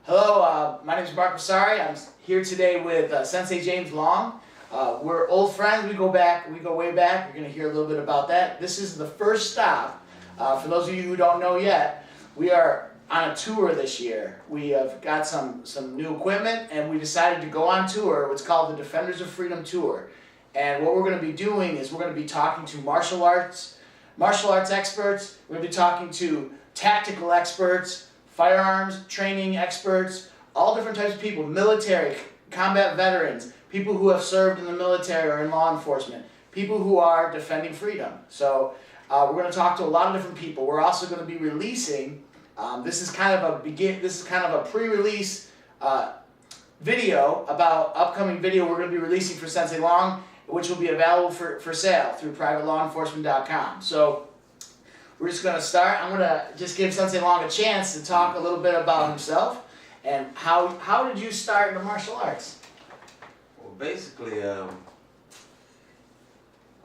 Hello, my name is Messare. I'm here today with Sensei James Long. We're old friends. We go way back. You're going to hear a little bit about that. This is the first stop. For those of you who don't know yet, we are on a tour this year. We have got some new equipment, and we decided to go on tour. What's called the Defenders of Freedom Tour. And what we're going to be doing is we're going to be talking to martial arts experts. We're going to be talking to tactical experts, firearms training experts, all different types of people, military, combat veterans, people who have served in the military or in law enforcement, people who are defending freedom. So we're going to talk to a lot of different people. We're also going to be releasing, this is kind of a pre-release video about upcoming video we're going to be releasing for Sensei Long, which will be available for sale through privatelawenforcement.com. So we're just going to start. I'm going to just give Sensei Long a chance to talk a little bit about himself and how did you start in the martial arts? Well, basically,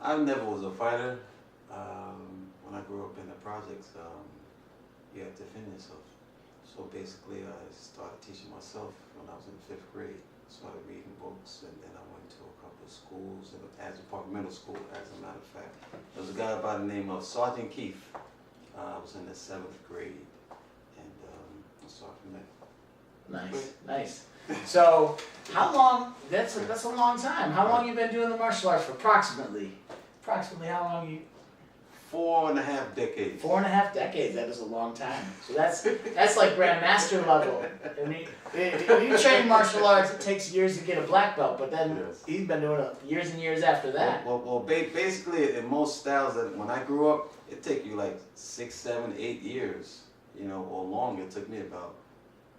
I never was a fighter. When I grew up in the projects, you have to defend yourself. So basically, I started teaching myself when I was in 5th grade. Started reading books, and then I went to a couple of schools, as a departmental school, as a matter of fact. There was a guy by the name of Sergeant Keith. I was in the 7th grade, and I started from there. Nice. So, how long? That's a long time. How long you been doing the martial arts for? Approximately how long you? 4.5 decades. 4.5 decades. That is a long time. So that's like grandmaster level. I mean, if you train martial arts, it takes years to get a black belt, but then he's been doing it years and years after that. Well, basically, in most styles, that when I grew up, it took you like 6, 7, 8 years, or longer. It took me about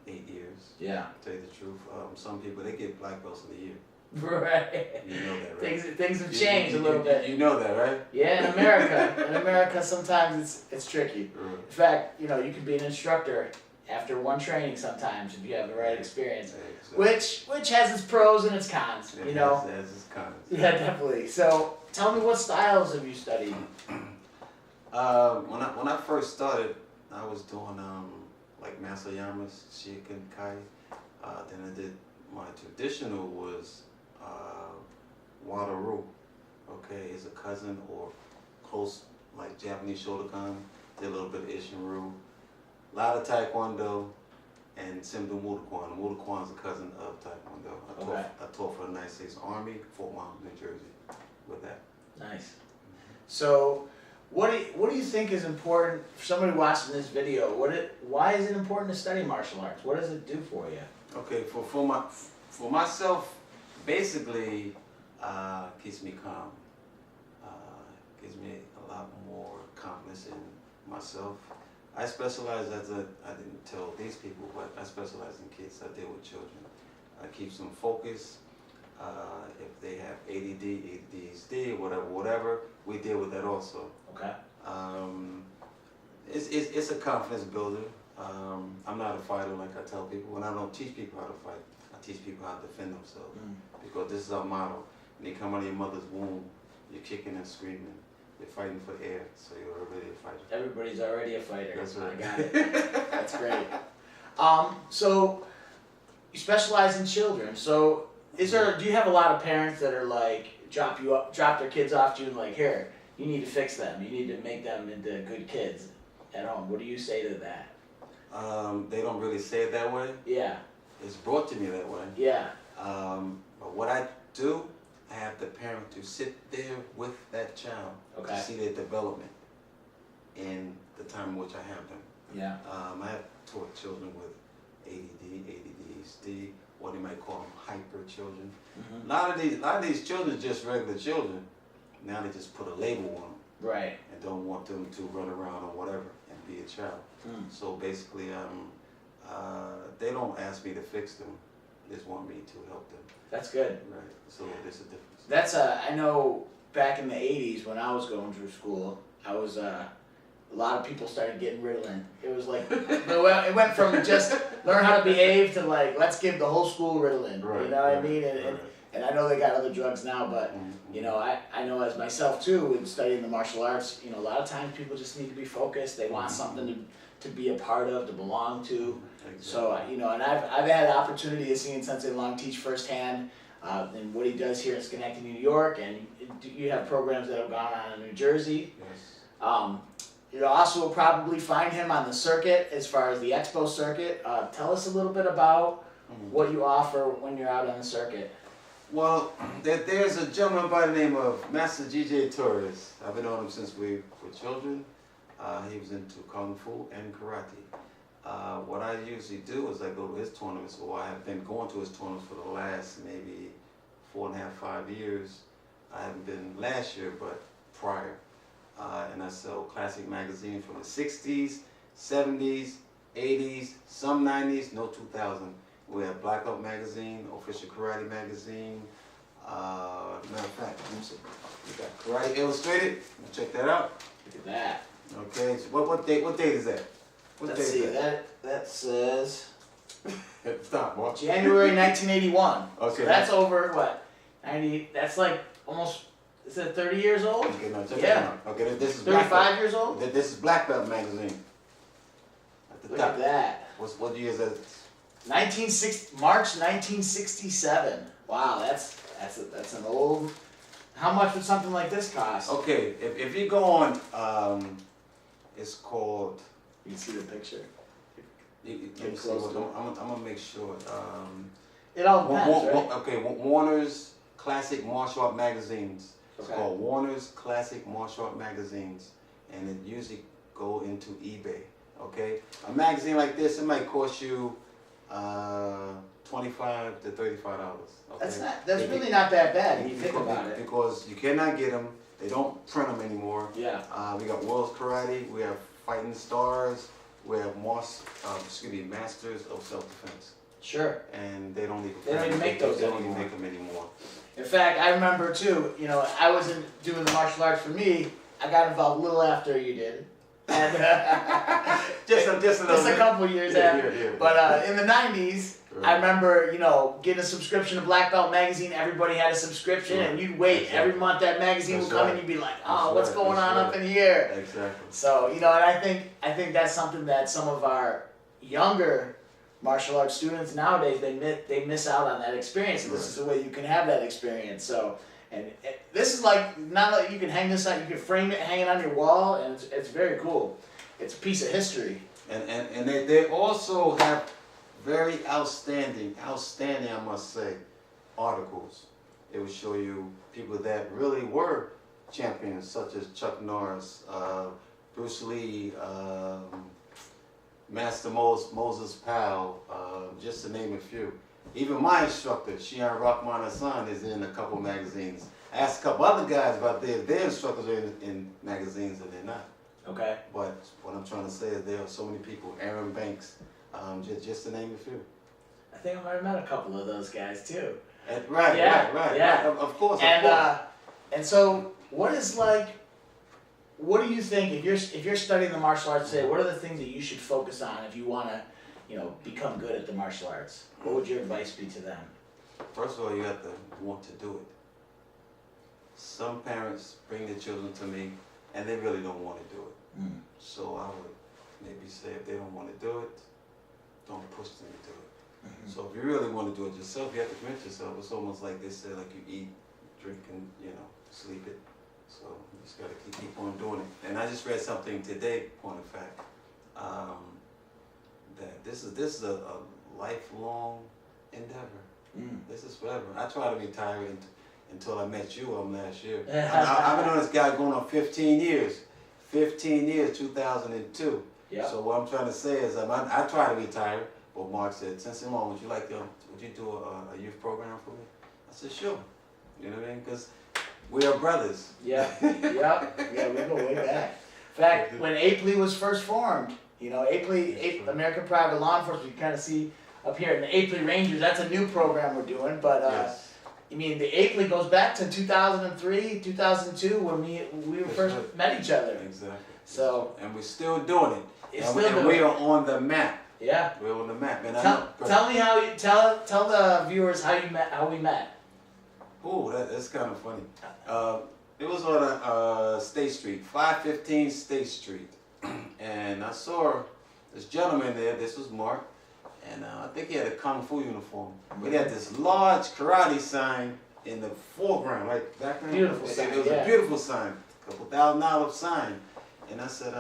8 years. Yeah. To tell you the truth, some people they get black belts in a year. Right. You know that, right? Things have changed a little bit. You know that, right? Yeah, in America, sometimes it's tricky. Right. In fact, you can be an instructor after one training sometimes if you have the right experience, which has its pros and its cons. It has its cons. Yeah, definitely. So tell me, what styles have you studied? When I first started, I was doing like Masayamas, Shikankai. Then I did my traditional was Wadaru. Okay, is a cousin or close like Japanese Shotokan. Did a little bit of Ishinryu. A lot of Taekwondo and Simdo Mudokan. Mudokan is a cousin of Taekwondo. I taught for the United States Army, Fort Myers, New Jersey, with that. Nice. So, what do you think is important for somebody watching this video? Why is it important to study martial arts? What does it do for you? Okay, for myself, basically, keeps me calm. Gives me a lot more confidence in myself. I specialize I didn't tell these people, but I specialize in kids. I deal with children. I keeps them focused. If they have ADD, ADHD, whatever, we deal with that also. Okay. It's a confidence builder. I'm not a fighter like I tell people. When I don't teach people how to fight, I teach people how to defend themselves. Because this is our motto. When you come out of your mother's womb, you're kicking and screaming. You're fighting for air, so you're already a fighter. Everybody's already a fighter. That's right. I got it. That's great. So you specialize in children. So do you have a lot of parents that are like drop their kids off to you and like, here, you need to fix them. You need to make them into good kids at home. What do you say to that? They don't really say it that way. Yeah. It's brought to me that way. Yeah. But what I do, I have the parent to sit there with that child to see their development in the time in which I have them. Yeah. I have taught children with ADD, ADHD, what they might call them hyper children. A lot of these children are just regular children. Now they just put a label on them. Right. And don't want them to run around or whatever and be a child. So basically, they don't ask me to fix them. They just want me to help them. That's good. Right. So there's a difference. to be a part of, to belong to. Exactly. So, you know, and I've had the opportunity of seeing Sensei Long teach firsthand, and what he does here in Schenectady, New York, and you have programs that have gone on in New Jersey. Yes. You also will probably find him on the circuit as far as the expo circuit. Tell us a little bit about what you offer when you're out on the circuit. Well, there's a gentleman by the name of Master G.J. Torres. I've been on him since we were children. He was into Kung Fu and Karate. What I usually do is I go to his tournaments, or I have been going to his tournaments for the last maybe 4.5, 5 years. I haven't been last year, but prior. And I sell classic magazines from the 60s, 70s, 80s, some 90s, no 2000. We have Black Belt Magazine, Official Karate Magazine. Matter of fact, we got Karate Illustrated. Check that out. Look at that. Okay, so what date is that? Let's see, that says Stop, Mark. January 1981. Okay. So that's over, what, 90, that's like almost, is it 30 years old? Okay, now check Yeah. that out. Okay, this is Black 35 Belt. years old? This is Black Belt Magazine. At the Look top. at that. What year is that? 1960, March 1967. Wow, that's an old. How much would something like this cost? Okay, if you go on, it's called. You can see the picture. Let me Get see. close to it. I'm gonna make sure. It all depends, right? Okay, Warner's Classic Martial Art Magazines. It's Okay. called Warner's Classic Martial Art Magazines, and it usually go into eBay. Okay, a magazine like this, it might cost you $25 to $35. Okay? That's really not that bad when you think about it. Because you cannot get them. They don't print them anymore. Yeah. We got World's Karate. We have Fighting Stars. We have Masters of Self-Defense. Sure. And they don't even. They don't even make those They don't even anymore. make them anymore. In fact, I remember too. You know, I wasn't doing the martial arts for me. I got involved a little after you did. And just a little just a bit. couple years after. Yeah. But in the 90s, Right. I remember, you know, getting a subscription to Black Belt Magazine. Everybody had a subscription, Right. and you'd wait Exactly. every month that magazine That's would come, right. and you'd be like, That's "Oh, what's right. going That's on up right. in here?" Exactly. So, you know, and I think that's something that some of our younger martial arts students nowadays they miss out on that experience. And this is the way you can have that experience. So, and this is like not like you can hang this out, you can frame it, hang it on your wall, and it's very cool. It's a piece of history. And they also have very outstanding, I must say, articles. It will show you people that really were champions, such as Chuck Norris, Bruce Lee, Master Moses Powell, just to name a few. Even my instructor, Shian Rahman Hassan, is in a couple magazines. I asked a couple other guys about their instructors are in magazines, and they're not. Okay. But what I'm trying to say is there are so many people, Aaron Banks, just to name a few. I think I might have met a couple of those guys too. Right. Yeah. Of course. And so what do you think if you're studying the martial arts today, what are the things that you should focus on if you want to, you know, become good at the martial arts? What would your advice be to them? First of all, you have to want to do it. Some parents bring their children to me and they really don't want to do it. Mm. So I would maybe say if they don't want to do it, don't push them to do it. Mm-hmm. So if you really want to do it yourself, you have to convince yourself. It's almost like they say, like you eat, drink, and sleep it. So you just got to keep on doing it. And I just read something today, point of fact, that this is a lifelong endeavor. Mm. This is forever. I tried to retire until I met you last year. I've been on this guy going on 15 years. 15 years, 2002. Yeah. So what I'm trying to say is I tried to retire, but Mark said, Sensei, Mom, would you do a youth program for me? I said, sure. You know what I mean? Because we are brothers. Yeah. Yeah, we go way back. In fact, when APLEA was first formed, you know, APLEA, American Private Law Enforcement, you kind of see up here in the APLEA Rangers, that's a new program we're doing, but Yes. I mean, the APLEA goes back to 2003, 2002 when we first met each other. Exactly. So, and we're still doing it. It's And still doing we it. are on the map. Yeah. We're on the map. And Tell me how you tell the viewers how we met. Oh, that's kind of funny. It was on State Street, 515 State Street, and I saw this gentleman there. This was Mark, and I think he had a kung fu uniform. But he had this large karate sign in the foreground, right background. Beautiful sign. It was a beautiful sign, couple $1,000 sign. And I said,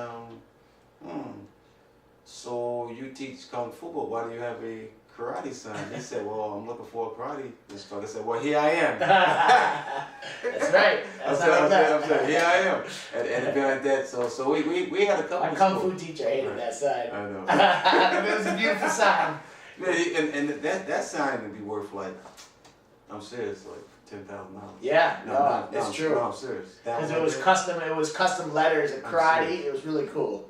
so you teach kung fu, but why do you have a karate sign? He said, well, I'm looking for a karate instructor. I said, well, here I am. That's right. I said, here I am. And it'd be like that. So we had a couple. My kung fu teacher hated that sign. I know. It was a beautiful sign. Yeah, and that sign would be worth like, I'm serious, like $10,000. Yeah, no, it's true. No, I'm serious. Because it was custom letters and karate. It was really cool.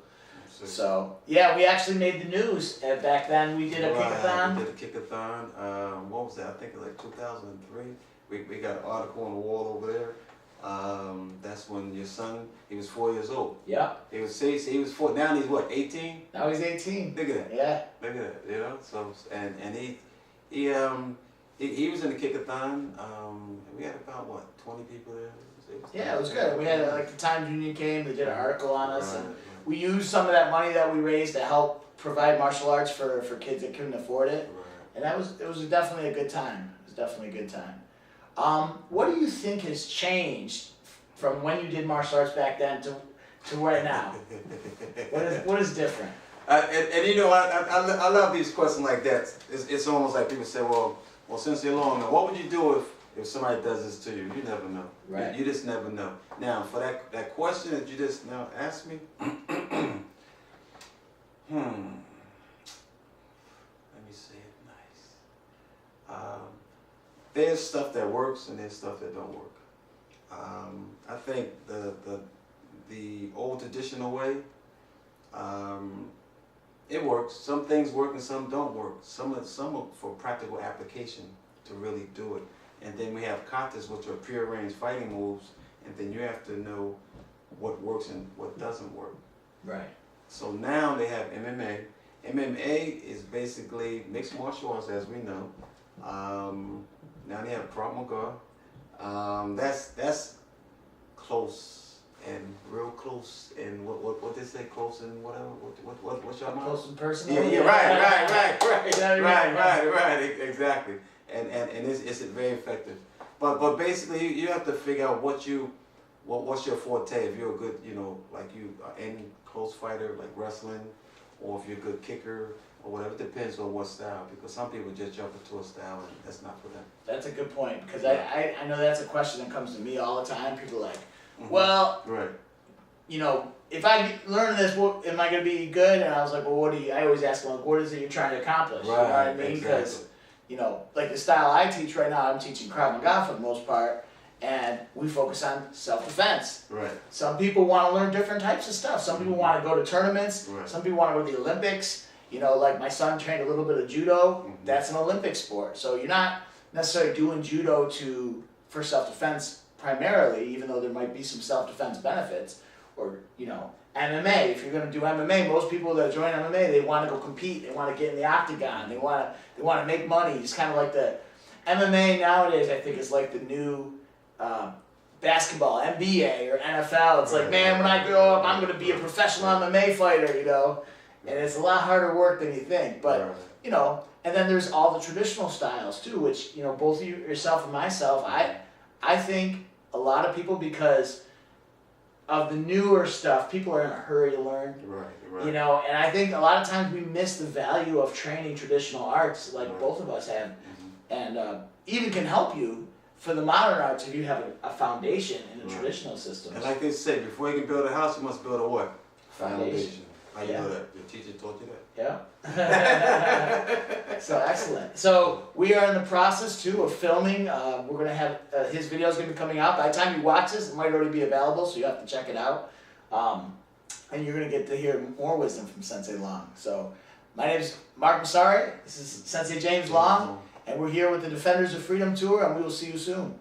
So yeah, we actually made the news back then. We did a kickathon. We did a kickathon. What was that? I think it was like 2003. We got an article on the wall over there. That's when your son, he was 4 years old. Yep. He was 4. Now he's what? 18. Now he's 18. Look at that. Yeah. Look at that. You know. So and he was in the kickathon. We had about what, 20 people there. Yeah, it was good. We had like the Times Union came. They did an article on us, and we used some of that money that we raised to help provide martial arts for kids that couldn't afford it. And it was definitely a good time. It was definitely a good time. What do you think has changed from when you did martial arts back then to right now? What is different? And you know, I love these questions like that. It's almost like people say, well, Sensei Long, what would you do if somebody does this to you? You never know. Right. You just never know. Now, for that question that you just now asked me, let me say it nice. There's stuff that works and there's stuff that don't work. I think the old traditional way, it works. Some things work and some don't work. Some are for practical application to really do it. And then we have katas, which are prearranged fighting moves, and then you have to know what works and what doesn't work. Right. So now they have MMA. MMA is basically mixed martial arts, as we know. Now they have Krav Maga. That's close and real close and what they say, close and whatever. What's your mind? Close and personal. Yeah, right, exactly. And it's very effective. But basically you have to figure out what's your forte. If you're a good, like you any close fighter like wrestling, or if you're a good kicker or whatever. It depends on what style, because some people just jump into a style and that's not for them. That's a good point, because I know that's a question that comes to me all the time. People are like, well, right. If I learn this, am I going to be good? And I was like, well, I always ask them, what is it you're trying to accomplish? Right, you know what I mean? Because, like the style I teach right now, I'm teaching Krav Maga for the most part, and we focus on self-defense. Right. Some people want to learn different types of stuff. Some people want to go to tournaments. Right. Some people want to go to the Olympics. Like my son trained a little bit of judo. That's an Olympic sport. So you're not necessarily doing judo for self-defense primarily, even though there might be some self-defense benefits. Or, MMA, if you're going to do MMA, most people that join MMA, they want to go compete. They want to get in the octagon. They want to make money. It's kind of like the MMA nowadays, I think, is like the new basketball, NBA or NFL. It's like, man, when I grow up, I'm going to be a professional MMA fighter, And it's a lot harder work than you think. But, and then there's all the traditional styles too, which, both of you, yourself and myself, I think a lot of people, because of the newer stuff, people are in a hurry to learn. Right. And I think a lot of times we miss the value of training traditional arts, like both of us have, and even can help you for the modern arts if you have a foundation in the traditional systems. And like they say, before you can build a house, you must build a what? Foundation. How you know that? Your teacher taught you that? Yeah. So excellent. So we are in the process too of filming. We're going to have his video is going to be coming out. By the time you watch this, it might already be available, so you have to check it out. And you're going to get to hear more wisdom from Sensei Long. So my name is Mark Messare. This is Sensei James Long, and we're here with the Defenders of Freedom Tour, and we will see you soon.